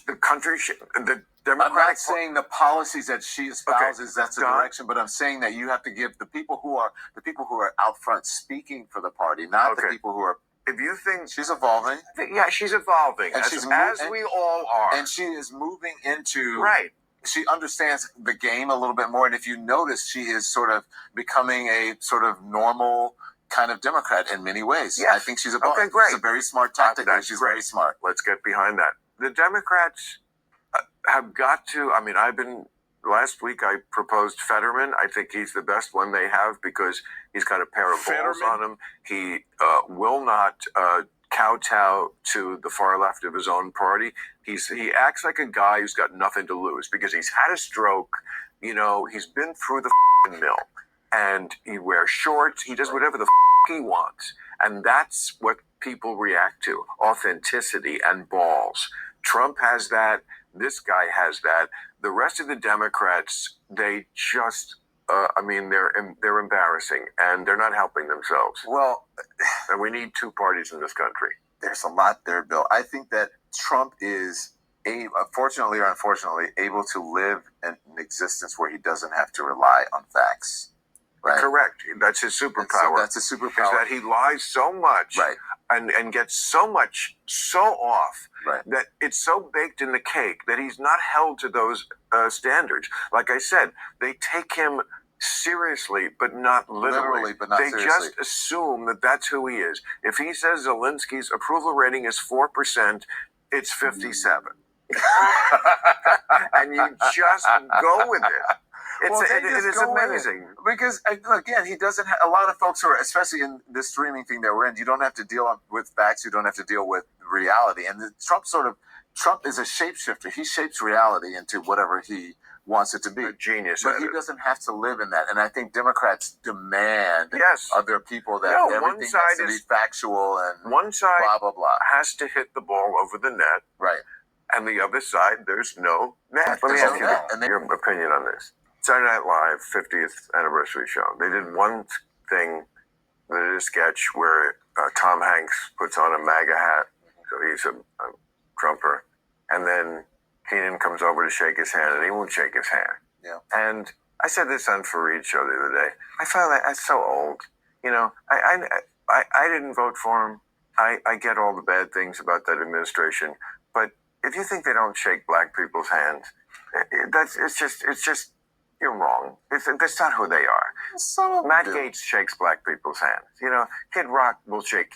the country, the I'm Democratic. not saying the policies that she espouses that's the Don? direction, but I'm saying that you have to give the people who are out front speaking for the party, not the people who are. If you think She's evolving, yeah, she's evolving, and as we all are, and she is moving into right. She understands the game a little bit more, and if you notice, she is sort of becoming a sort of normal kind of Democrat in many ways. Yes. I think she's evolving. Okay, great. It's a very smart tactic. She's very smart. Let's get behind that. The Democrats have got to. I mean, last week I proposed Fetterman. I think he's the best one they have because he's got a pair of balls on him. He will not kowtow to the far left of his own party. He acts like a guy who's got nothing to lose because he's had a stroke. You know, he's been through the mill, and he wears shorts. He does whatever the he wants, and that's what people react to: authenticity and balls. Trump has that. This guy has that. The rest of the Democrats, they just, they're embarrassing, and they're not helping themselves. Well, and we need two parties in this country. There's a lot there, Bill. I think that Trump is, fortunately or unfortunately, able to live an existence where he doesn't have to rely on facts. Right? Correct. That's his superpower. That's a superpower. Is that he lies so much, right, and gets so off, right, that it's so baked in the cake that he's not held to those standards. Like I said, they take him seriously, but not literally. But not they seriously. Just assume that that's who he is. If he says Zelensky's approval rating is 4%, it's 57. And you just go with it. It is amazing. Because, again, he doesn't have a lot of folks who are, especially in this streaming thing that we're in, you don't have to deal with facts, you don't have to deal with reality. And Trump is a shapeshifter. He shapes reality into whatever he wants it to be. A genius. But he doesn't have to live in that. And I think Democrats demand of their people that everything has to be factual and one side blah, blah, blah. has to hit the ball over the net. Right. And the other side, there's no net. Let me ask you your opinion on this. Saturday Night Live 50th anniversary show. They did one thing, they did a sketch where Tom Hanks puts on a MAGA hat, so he's a Trumper, and then Keenan comes over to shake his hand, and he won't shake his hand. Yeah. And I said this on Fareed's show the other day. I found that that's so old. You know, I didn't vote for him. I get all the bad things about that administration, but if you think they don't shake black people's hands, it's just. You're wrong. That's not who they are. Matt Gaetz shakes black people's hands. You know, Kid Rock will shake